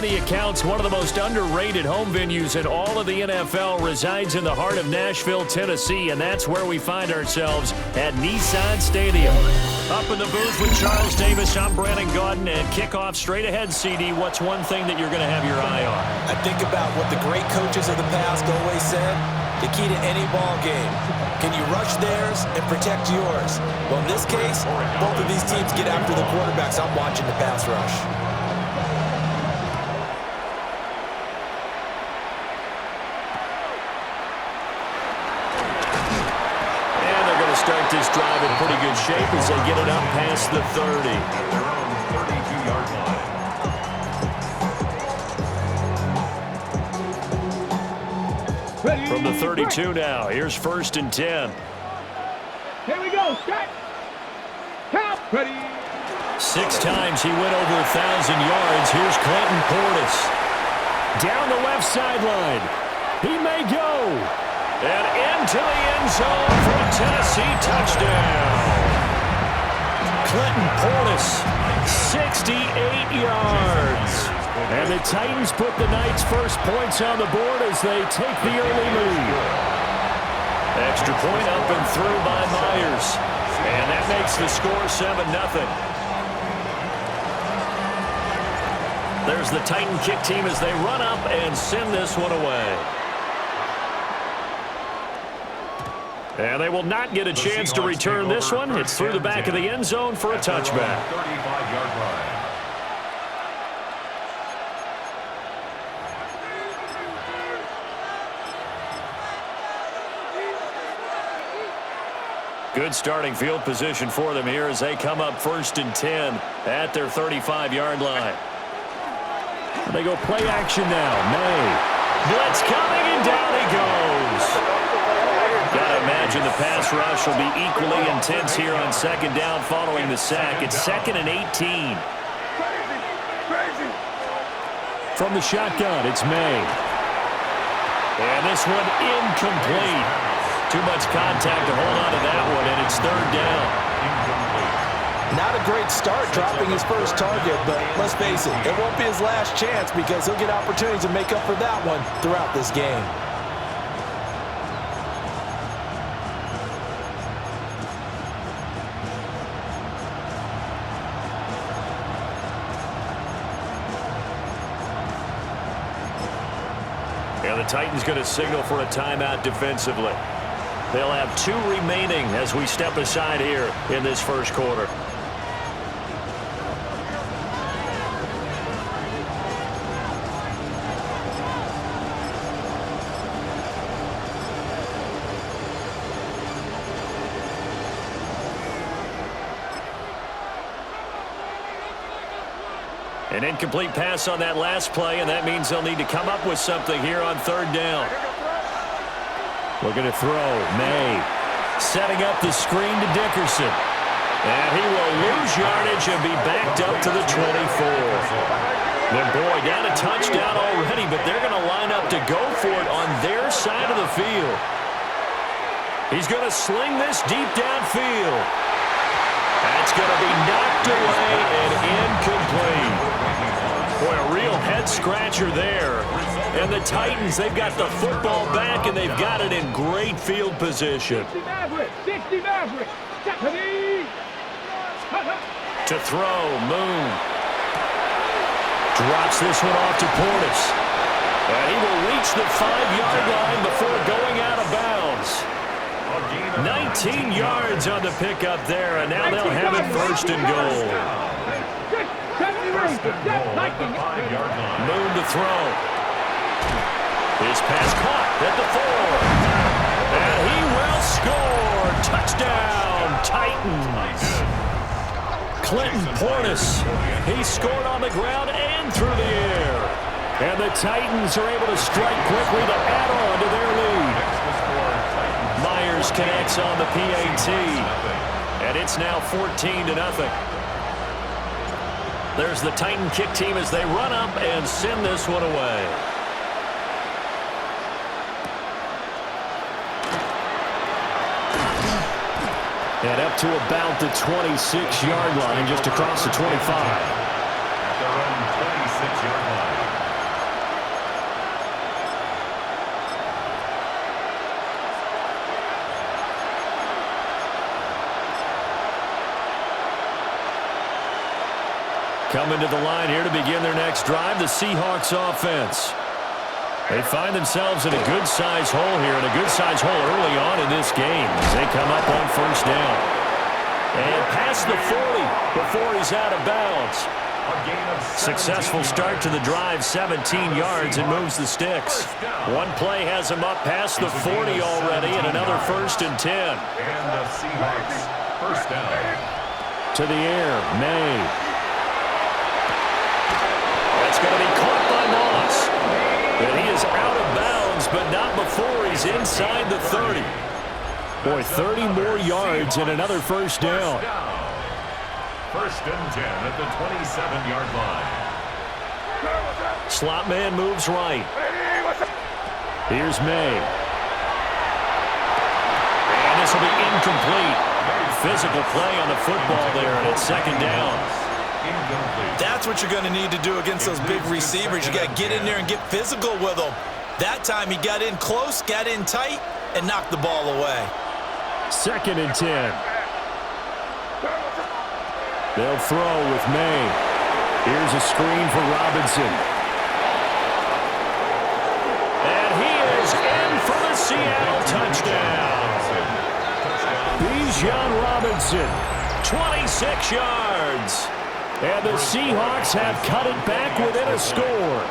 many accounts, one of the most underrated home venues in all of the NFL resides in the heart of Nashville, Tennessee, and that's where we find ourselves at Nissan Stadium. Up in the booth with Charles Davis, I'm Brandon Gaudin, and kickoff straight ahead, CD. What's one thing that you're going to have your eye on? I think about what the great coaches of the past always said. The key to any ball game. Can you rush theirs and protect yours? Well, in this case, both of these teams get after the quarterbacks. I'm watching the pass rush. And they're going to start this drive in pretty good shape as they get it up past the 30. Their own 32-yard line. From the 32 now, here's 1st and 10. Here we go. Set. Count. Ready. 6 times he went over 1,000 yards. Here's Clinton Portis. Down the left sideline. He may go. And into the end zone for a Tennessee touchdown. Clinton Portis, 68 yards. And the Titans put the Knights' first points on the board as they take the early lead. Extra point up and through by Myers. And that makes the score 7-0. There's the Titan kick team as they run up and send this one away. And they will not get a chance to return this one. It's through the back of the end zone for a touchback. 35-yard line. Good starting field position for them here as they come up 1st and 10 at their 35-yard line. They go play action now. May. Blitz coming, and down he goes. Gotta imagine the pass rush will be equally intense here on 2nd down following the sack. It's 2nd and 18. From the shotgun, it's May. And this one incomplete. Too much contact to hold on to that one, and it's 3rd down. Not a great start dropping his first target, but let's face it, it won't be his last chance because he'll get opportunities to make up for that one throughout this game. And the Titans going to signal for a timeout defensively. They'll have 2 remaining as we step aside here in this first quarter. An incomplete pass on that last play, and that means they'll need to come up with something here on 3rd down. Looking to throw. May. Setting up the screen to Dickerson. And he will lose yardage and be backed up to the 24. And boy, down a touchdown already, but they're going to line up to go for it on their side of the field. He's going to sling this deep downfield. That's going to be knocked away and incomplete. Boy, a real head-scratcher there. And the Titans, they've got the football back, and they've got it in great field position. 60 Maverick. To throw, Moon. Drops this one off to Portis. And he will reach the 5-yard line before going out of bounds. 19 yards on the pickup there, and now they'll have it 1st and goal. Moon to throw. His pass caught at the 4. And he will score. Touchdown, Titans. Clinton Portis. He scored on the ground and through the air. And the Titans are able to strike quickly to add on to their lead. Myers connects on the PAT. And it's now 14-0. There's the Titan kick team as they run up and send this one away. And up to about the 26-yard line, just across the 25. At their own 26-yard line. Coming to the line here to begin their next drive, the Seahawks offense. They find themselves in a good-sized hole here, and a good-sized hole early on in this game as they come up on first down. And past the 40 before he's out of bounds. Successful start to the drive, 17 yards, and moves the sticks. One play has him up past the 40 already, and another 1st and 10. And the Seahawks first down. To the air, May. That's going to be caught by Moss. And he is out of bounds, but not before he's inside the 30. Boy, 30 more yards and another first down. 1st and 10 at the 27-yard line. Slot man moves right. Here's May. And this will be incomplete. Physical play on the football there, and it's 2nd down. That's what you're going to need to do against those big receivers. You got to get in there and get physical with them. That time he got in close, got in tight, and knocked the ball away. 2nd and 10. They'll throw with May. Here's a screen for Robinson. And he is in for the Seattle touchdown. Bijan Robinson, 26 yards. And the Seahawks have cut it back within a score.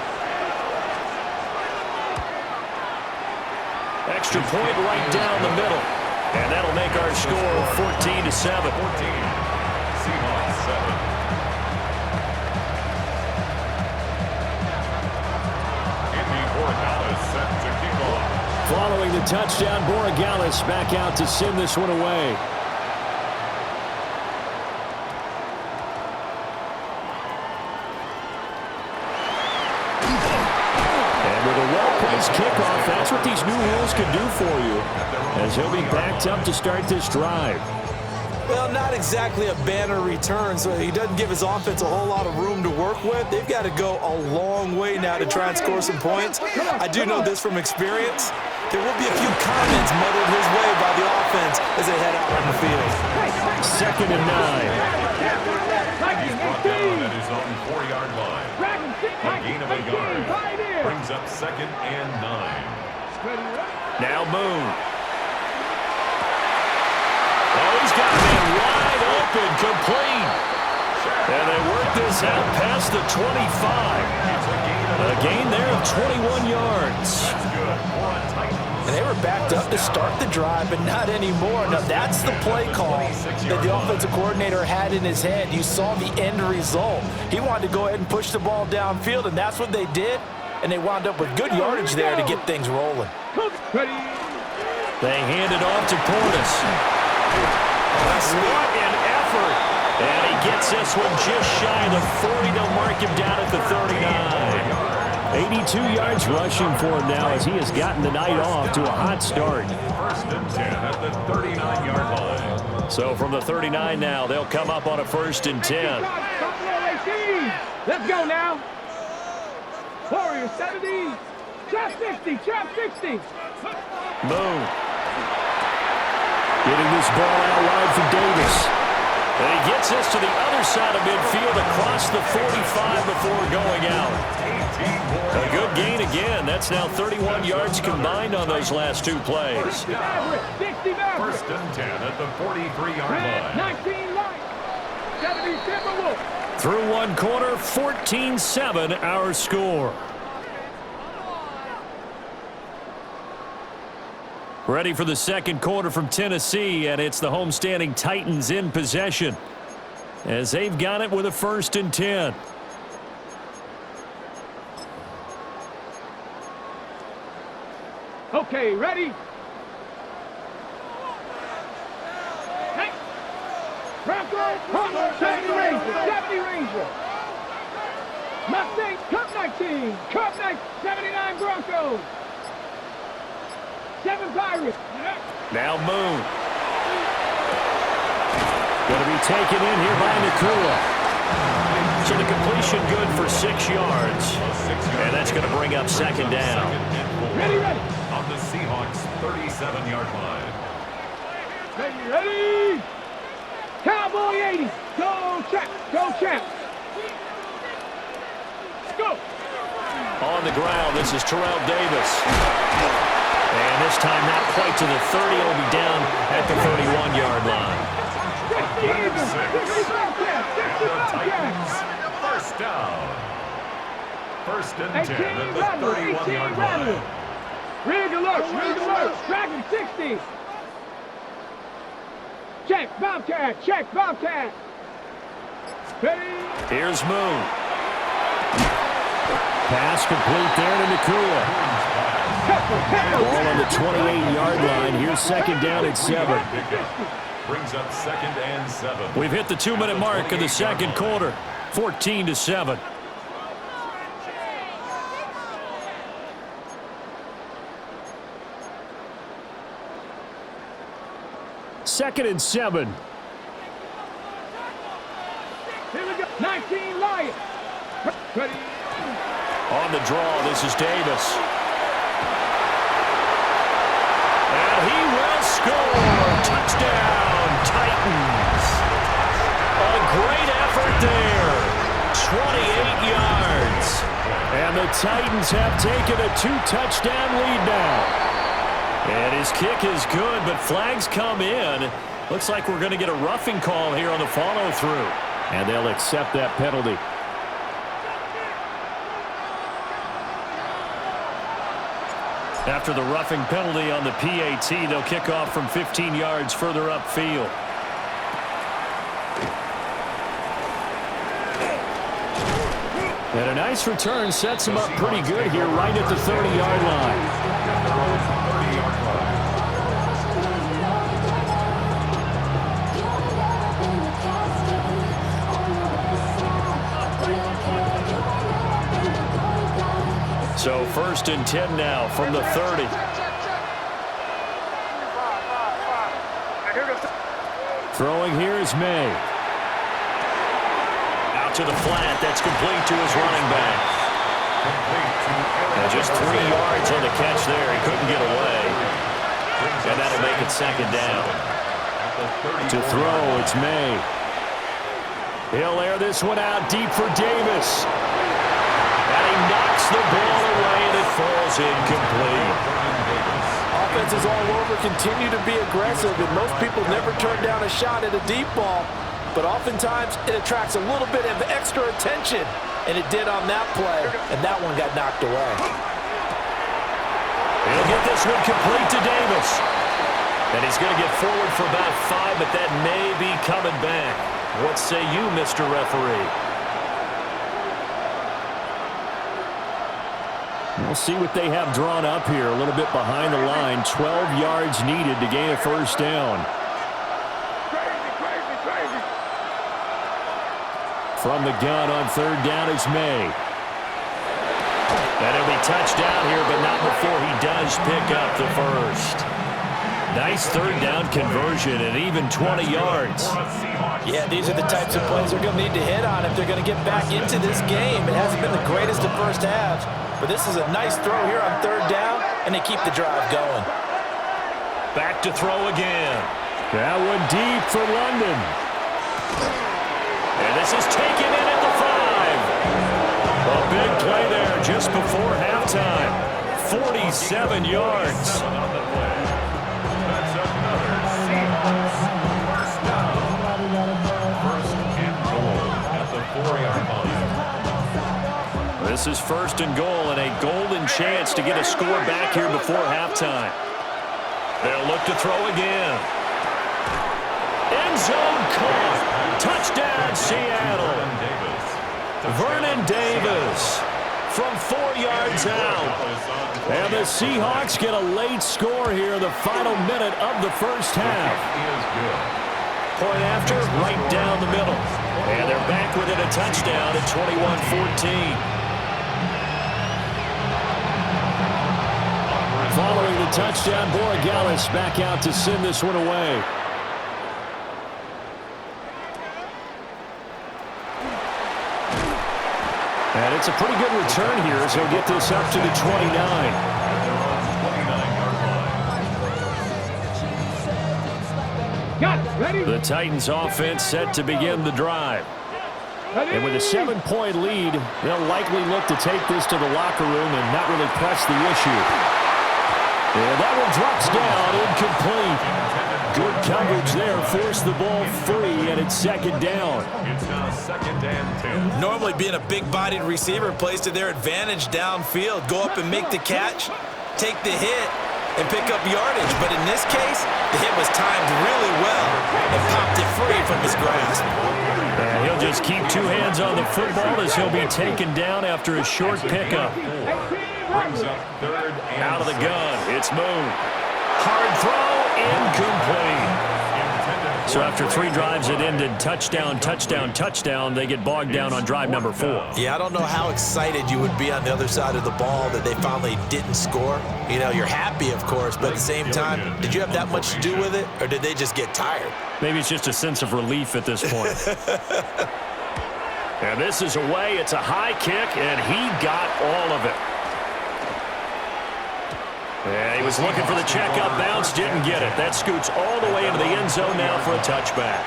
Extra point right down the middle. And that'll make our score 14-7. 14. Seahawks 7. Indy Borregales set to kick off. Following the touchdown, Borregales back out to send this one away. And with a well-placed kickoff, that's what these new rules can do for you, as he'll be backed up to start this drive. Well, not exactly a banner return, so he doesn't give his offense a whole lot of room to work with. They've got to go a long way now to try and score some points. I do know this from experience. There will be a few comments muddled his way by the offense as they head out on the field. 2nd and 9. He's brought down at his own 4-yard line. A gain of a yard. Brings up 2nd and 9. Now Moon. Oh, he's got him wide open, complete. And they work this out past the 25. A gain there of 21 yards. And they were backed up to start the drive, but not anymore. Now, that's the play call that the offensive coordinator had in his head. You saw the end result. He wanted to go ahead and push the ball downfield, and that's what they did. And they wound up with good yardage there to get things rolling. They hand it off to Portis. What an effort. And he gets this one just shy of the 40. They'll mark him down at the 39. 82 yards rushing for him now as he has gotten the night off to a hot start. 1st and 10 at the 39-yard line. So from the 39 now, they'll come up on a 1st and 10. Let's go now. Warriors 70. Trap 60. Trap 60. Moon. Getting this ball out wide for Davis. And he gets this to the other side of midfield across the 45 before going out. A good gain again. That's now 31 yards combined on those last 2 plays. 1st and 10 at the 43-yard line. 19 light. 70 Timberwolves. Through one quarter, 14-7 our score. Ready for the 2nd quarter from Tennessee, and it's the homestanding Titans in possession as they've got it with a 1st and 10. Okay, ready? Hey! Bronco, 70 Ranger, 70 Ranger. Mustang, Cup 19, Cup 79 Broncos. 7 Pirates. Now Moon. Going to be taken in here by Nakua. So the completion good for 6 yards. And that's going to bring up 2nd down. Ready. On the Seahawks 37-yard line. Ready. Cowboy 80. Go champ. Go. On the ground, this is Terrell Davis. And this time not quite to the 30. It'll be down at the 31-yard line. Gain of 6. And the Titans, first down. First and 10 at the 31-yard line. Rig alert, Dragon 60. Check, Bobcat. Ready. Here's Moon. Pass complete there to Nakua. Ball on the 28-yard line. Here's second down at 7. Brings up second and 7. We've hit the 2-minute mark of the second quarter. 14-7. Second and 7. Here we go. 19 Lions. Ready. On the draw, this is Davis. And he will score. Touchdown, Titans. A great effort there. 28 yards. And the Titans have taken a 2-touchdown lead now. And his kick is good, but flags come in. Looks like we're going to get a roughing call here on the follow-through. And they'll accept that penalty. After the roughing penalty on the PAT, they'll kick off from 15 yards further upfield. And a nice return sets him up pretty good here right at the 30-yard line. So first and 10 now from the 30. Throwing here is May. Out to the flat. That's complete to his running back. And just 3 yards on the catch there. He couldn't get away. And that'll make it second down. To throw, it's May. He'll air this one out deep for Davis. And he knocks the ball away, and it falls incomplete. Offenses all over continue to be aggressive, and most people never turn down a shot at a deep ball. But oftentimes, it attracts a little bit of extra attention, and it did on that play, and that one got knocked away. He'll get this one complete to Davis. And he's going to get forward for about 5, but that may be coming back. What say you, Mr. Referee? We'll see what they have drawn up here. A little bit behind the line. 12 yards needed to gain a first down. Crazy. From the gun on third down is May. And he'll be touchdown here, but not before he does pick up the first. Nice third down conversion and even 20 yards. Yeah, these are the types of plays they're going to need to hit on if they're going to get back into this game. It hasn't been the greatest of first halves, but this is a nice throw here on third down, and they keep the drive going. Back to throw again. That one deep for London. And this is taken in at the 5. A big play there just before halftime. 47 yards. That's another Seahawks first down. First and goal at the 4-yard line. This is first and goal and a golden chance to get a score back here before halftime. They'll look to throw again. End zone caught. Touchdown, Seattle. Vernon Davis from 4 yards out. And the Seahawks get a late score here in the final minute of the first half. Point after, right down the middle. And they're back within a touchdown at 21-14. Following the touchdown, Borregales back out to send this one away. And it's a pretty good return here as he'll get this up to the 29. Got it. Ready? The Titans offense set to begin the drive. And with a 7-point lead, they'll likely look to take this to the locker room and not really press the issue. And that one drops down, incomplete. Good coverage there, forced the ball free, and it's second down. It's now 2nd and 10. Normally being a big-bodied receiver plays to their advantage downfield. Go up and make the catch, take the hit, and pick up yardage. But in this case, the hit was timed really well and popped it free from his grasp. And he'll just keep two hands on the football as he'll be taken down after a short pickup. Brings up 3rd and Out of the gun, it's Moon. Hard throw, incomplete. So after 3 drives that ended touchdown, touchdown, touchdown, they get bogged down on drive number 4. Yeah, I don't know how excited you would be on the other side of the ball that they finally didn't score. You know, you're happy, of course, but at the same time, did you have that much to do with it, or did they just get tired? Maybe it's just a sense of relief at this point. And this is away. It's a high kick, and he got all of it. Yeah, he was looking for the check-up bounce, didn't get it. That scoots all the way into the end zone now for a touchback.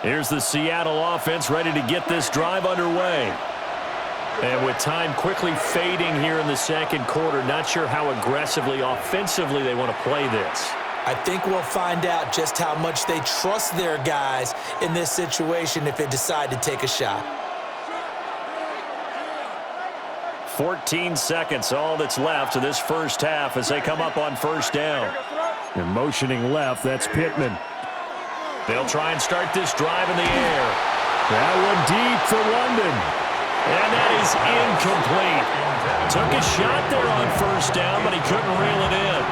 Here's the Seattle offense ready to get this drive underway. And with time quickly fading here in the second quarter, not sure how aggressively, offensively they want to play this. I think we'll find out just how much they trust their guys in this situation if they decide to take a shot. 14 seconds, all that's left of this first half as they come up on first down. And motioning left, that's Pittman. They'll try and start this drive in the air. That one deep for London. And that is incomplete. Took a shot there on first down, but he couldn't reel it in.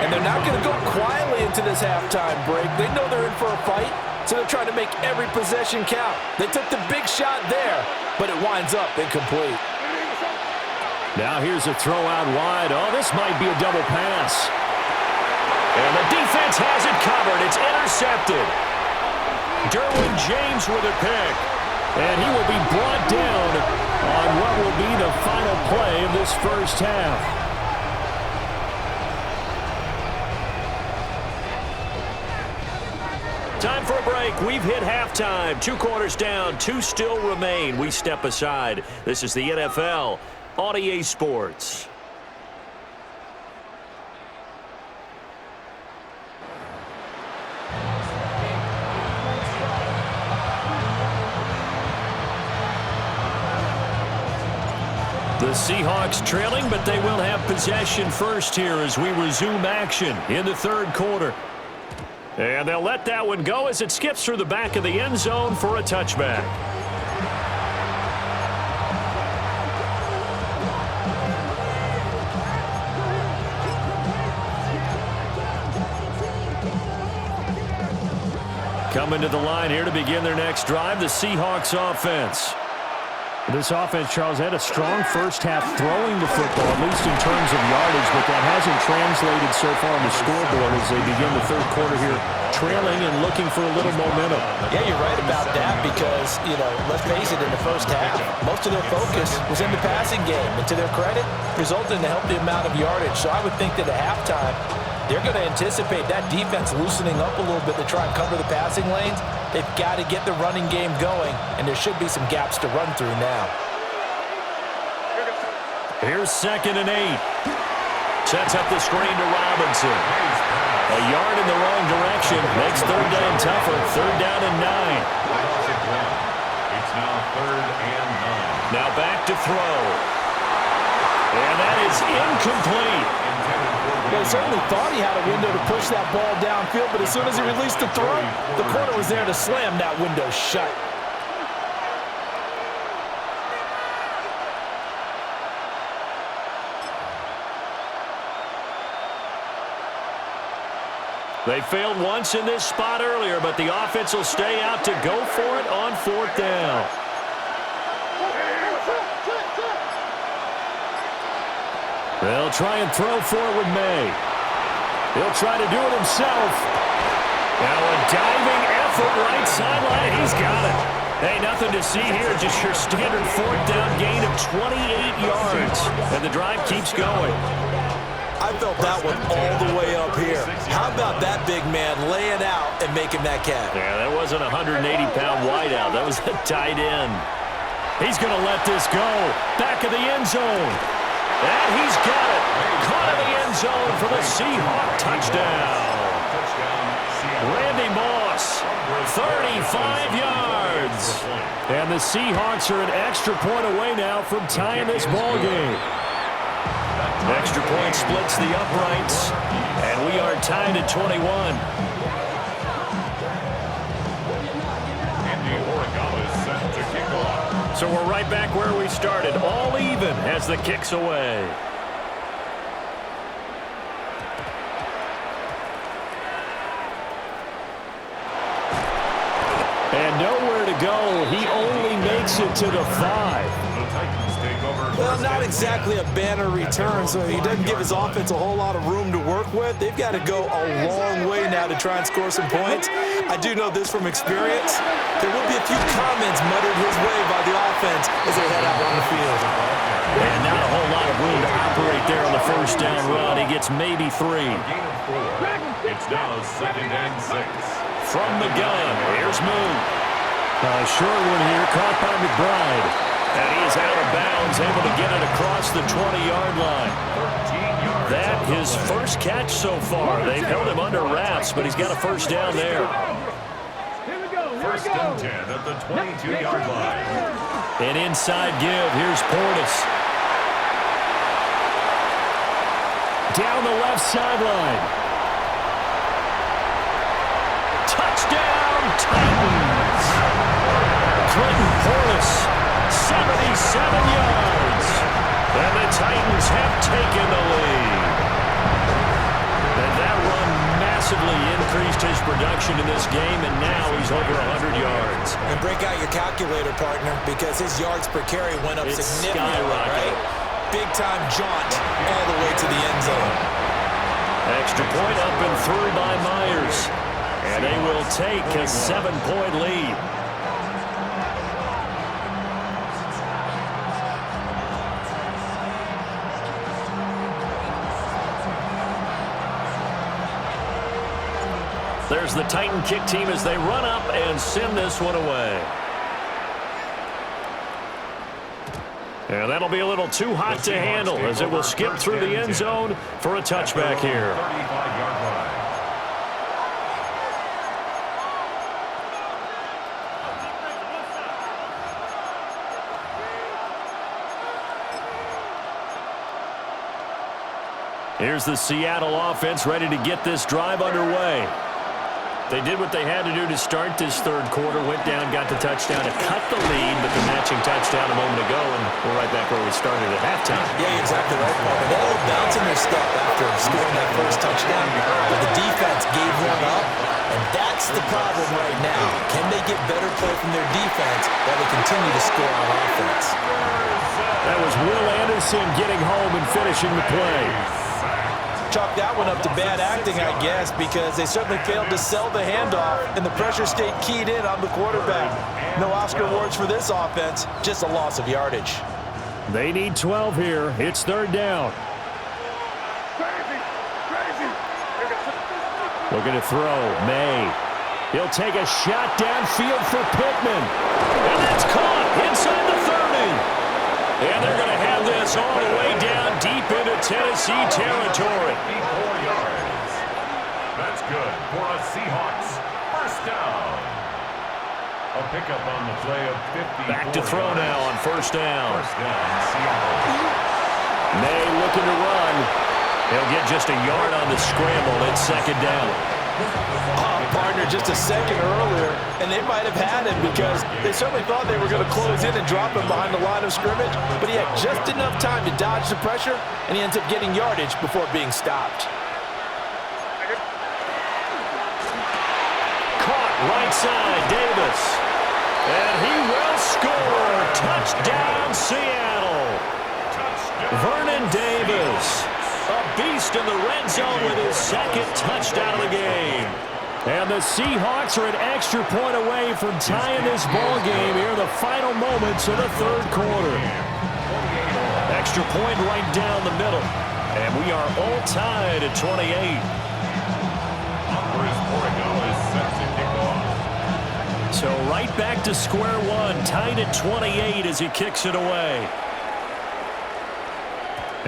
And they're not going to go quietly into this halftime break. They know they're in for a fight, so they're trying to make every possession count. They took the big shot there, but it winds up incomplete. Now here's a throw out wide. Oh, this might be a double pass. And the defense has it covered. It's intercepted. Derwin James with a pick. And he will be brought down on what will be the final play of this first half. Time for a break. We've hit halftime. 2 quarters down. 2 still remain. We step aside. This is the NFL on EA Sports. The Seahawks trailing, but they will have possession first here as we resume action in the third quarter. And they'll let that one go as it skips through the back of the end zone for a touchback. Coming to the line here to begin their next drive, the Seahawks offense. This offense, Charles, had a strong first half throwing the football, at least in terms of yardage, but that hasn't translated so far on the scoreboard as they begin the third quarter here, trailing and looking for a little momentum. Yeah, you're right about that because, you know, let's face it, in the first half, most of their focus was in the passing game. And to their credit, resulted in a healthy amount of yardage. So I would think that at halftime, they're going to anticipate that defense loosening up a little bit to try and cover the passing lanes. They've got to get the running game going, and there should be some gaps to run through now. Here's 2nd and 8. Sets up the screen to Robinson. A yard in the wrong direction makes third down tougher. 3rd down and 9. It's now 3rd and 9. Now back to throw. And that is incomplete. They certainly thought he had a window to push that ball downfield, but as soon as he released the throw, the corner was there to slam that window shut. They failed once in this spot earlier, but the offense will stay out to go for it on 4th down. They'll try and throw for it with May. He'll try to do it himself. Now a diving effort right sideline. He's got it. Hey, nothing to see here. Just your standard fourth down gain of 28 yards. And the drive keeps going. I felt that one all the way up here. How about that big man laying out and making that catch? Yeah, that wasn't a 180-pound wideout. That was a tight end. He's going to let this go. Back of the end zone. And he's got it. Caught in the end zone for the Seahawk touchdown. Randy Moss, 35 yards. And the Seahawks are an extra point away now from tying this ball game. Extra point splits the uprights, and we are tied at 21. Andy Oregon is set to kick off. So we're right back where we started, all even as the kick's away. And nowhere to go. He only makes it to the 5. Well, not exactly a banner return, so he doesn't give his offense a whole lot of room to work with. They've got to go a long way now to try and score some points. I do know this from experience. There will be a few comments muttered his way by the offense as they head out on the field. And not a whole lot of room to operate there on the first down run. He gets maybe 3. It's now 2nd and 6. From the gun, here's Moon. Short one here, caught by McBride. And he is out of bounds, able to get it across the 20-yard line. That his first catch so far. They've held him under wraps, but he's got a first down there. First and 10 at the 22-yard line. An inside give. Here's Portis. Down the left sideline. Touchdown, Titans. Clinton Portis. 77 yards. And the Titans have taken the lead. And that run massively increased his production in this game, and now he's over 100 yards. And break out your calculator, partner, because his yards per carry went up significantly, right? Big-time jaunt all the way to the end zone. Extra point up and through by Myers. And they will take a 7-point lead. There's the Titan kick team as they run up and send this one away. And that'll be a little too hot to handle as it will skip through the end zone for a touchback here. 35-yard line. Here's the Seattle offense ready to get this drive underway. They did what they had to do to start this third quarter, went down, got the touchdown to cut the lead, but the matching touchdown a moment ago, and we're right back where we started at halftime. Yeah, you're exactly right, Paul. They were bouncing their step after scoring that first touchdown, but the defense gave one up, and that's the problem right now. Can they get better play from their defense while they continue to score on offense? That was Will Anderson getting home and finishing the play. Chalk that one up to bad acting, I guess, because they certainly failed to sell the handoff, and the pressure stayed keyed in on the quarterback. No Oscar awards for this offense, just a loss of yardage. They need 12 here. It's third down. Looking to throw. May. He'll take a shot downfield for Pittman. And that's caught inside the 30. And they're going to have this all the way down deep into Tennessee territory. 54 yards. That's good for a Seahawks first down. A pickup on the play of 54 Back to throw yards. now on first down. First down, Seattle. May looking to run. He'll get just a yard on the scramble. It's second down. Partner just a second earlier, and they might have had him because they certainly thought they were going to close in and drop him behind the line of scrimmage, but he had just enough time to dodge the pressure, and he ends up getting yardage before being stopped. Caught right side, Davis. And he will score. Touchdown, Seattle. Vernon Davis, a beast in the red zone with his second touchdown of the game. And the Seahawks are an extra point away from tying this ball game here in the final moments of the third quarter. Extra point right down the middle. And we are all tied at 28. So right back to square one, tied at 28 as he kicks it away.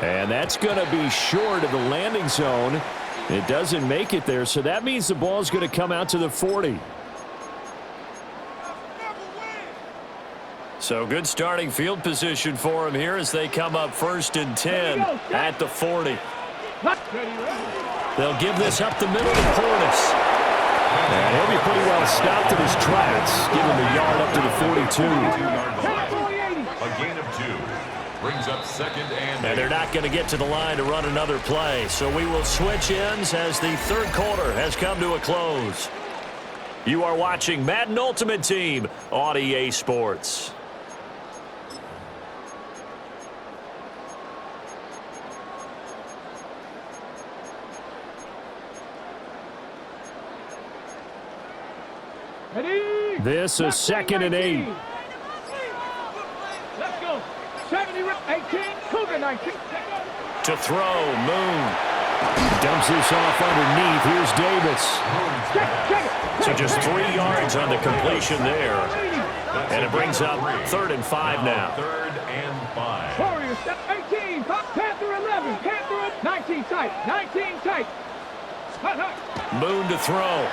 And that's going to be short of the landing zone. It doesn't make it there, so that means the ball's going to come out to the 40. So good starting field position for him here as they come up 1st and 10 at the 40. They'll give this up the middle to Portis. And he'll be pretty well stopped in his tracks. Give him a yard up to the 42. A gain of 2. Brings up 2nd and 8. And they're not going to get to the line to run another play. So we will switch ends as the third quarter has come to a close. You are watching Madden Ultimate Team on EA Sports. Ready? This is 2nd and 8. Let's go. 70, 18, Cougar 19. To throw, Moon. Dumps this off underneath. Here's Davis. Check it. So just 3 yards on the completion there. And it brings up 3rd and 5 now. 3rd and 5. Warriors, 18, Panther 11, Panther 19 tight, 19 tight. Moon to throw.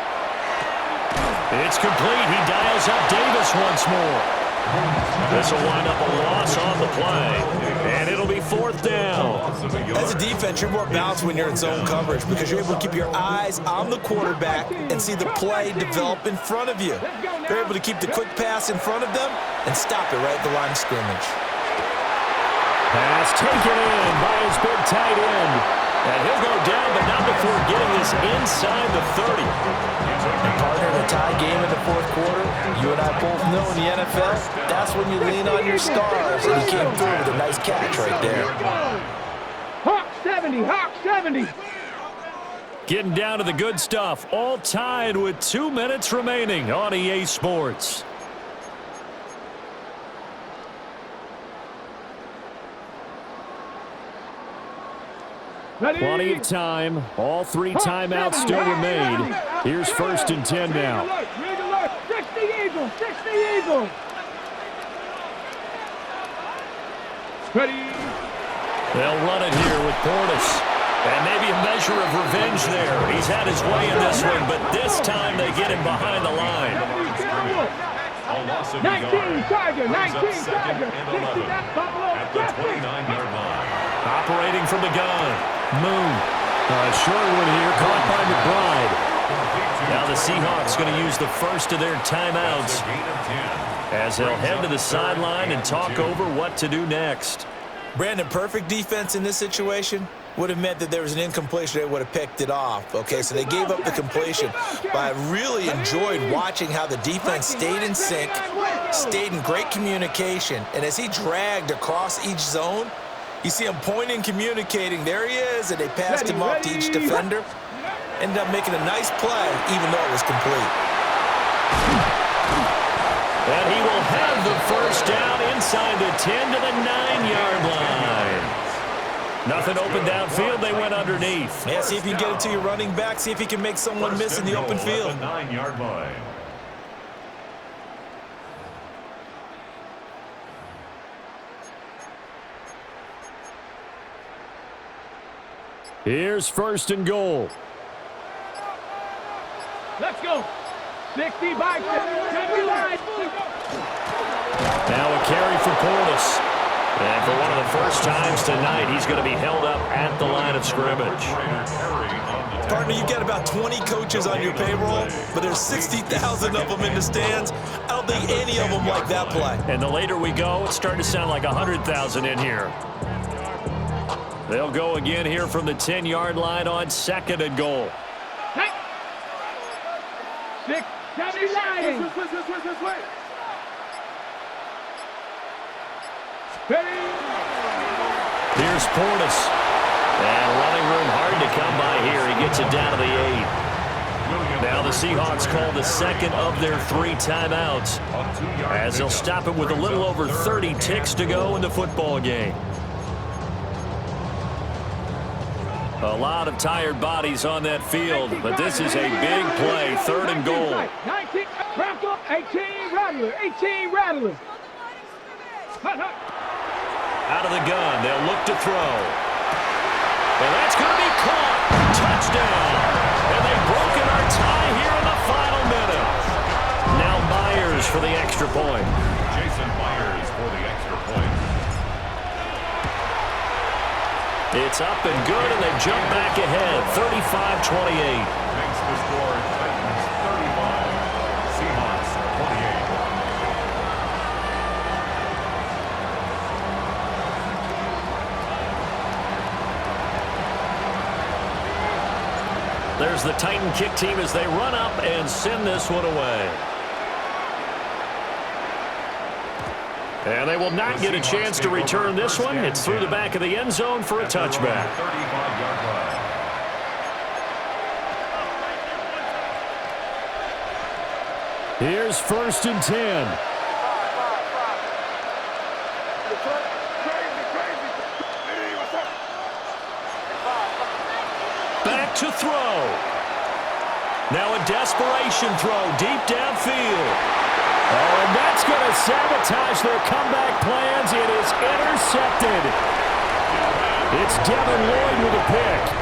It's complete. He dials up Davis once more. This will wind up a loss on the play. And it'll be 4th down. As a defense, you're more balanced when you're in zone coverage because you're able to keep your eyes on the quarterback and see the play develop in front of you. You're able to keep the quick pass in front of them and stop it right at the line of scrimmage. Pass taken in by his big tight end. And he'll go down, but not before getting this inside the 30. And partner, in a tie game in the fourth quarter, you and I both know in the NFL, that's when you lean on your stars, and he came through with a nice catch right there. Hawk 70, Hawk 70. Getting down to the good stuff, all tied with 2 minutes remaining on EA Sports. Ready? Plenty of time. All 3 timeouts still remain. Here's 1st and 10 now. 60 Eagles, 60 Eagles. Ready? They'll run it here with Portis. And maybe a measure of revenge there. He's had his way in this one, but this time they get him behind the line. A loss of 19 Tiger, 19 Tiger. at the 29-yard line. Operating from the gun. Moon. Short one here, caught by McBride. Now the Seahawks going to use the first of their timeouts as they'll head to the sideline and talk over what to do next. Brandon, perfect defense in this situation would have meant that there was an incompletion. They would have picked it off. Okay, so they gave up the completion. But I really enjoyed watching how the defense stayed in sync, stayed in great communication. And as he dragged across each zone, you see him pointing, communicating. There he is, and they passed him off to each defender. Ended up making a nice play, even though it was complete. And he will have the first down inside the 10 to the 9-yard line. Nothing open downfield. They went underneath. Yeah, see if you can get it to your running back. See if you can make someone miss in the open field. 9-yard line. Here's 1st and goal. Let's go. 60 by 70. Now a carry for Portis. And for one of the first times tonight, he's going to be held up at the line of scrimmage. Partner, you've got about 20 coaches on your payroll, but there's 60,000 of them in the stands. I don't think any of them like that play. And the later we go, it's starting to sound like 100,000 in here. They'll go again here from the 10-yard line on 2nd and goal. 6, 79. Here's Portis. And running room hard to come by here. He gets it down to the 8. Now the Seahawks call the second of their 3 timeouts, as they'll stop it with a little over 30 ticks to go in the football game. A lot of tired bodies on that field, but this is a big play, 3rd and goal. 19, 18, Rattler, 18, Rattler. Out of the gun, they'll look to throw. And that's going to be caught. Touchdown. And they've broken our tie here in the final minute. Now Myers for the extra point. Jason Myers for the extra point. It's up and good, and they jump back ahead, 35-28. Makes the score Titans 35, Seahawks 28. There's the Titan kick team as they run up and send this one away. And they will not get a chance to return this one. It's through the back of the end zone for a touchback. 35-yard line. Here's 1st and 10. Back to throw. Now a desperation throw deep downfield. Oh, and that's going to sabotage their comeback plans. It is intercepted. It's Devin Lloyd with a pick.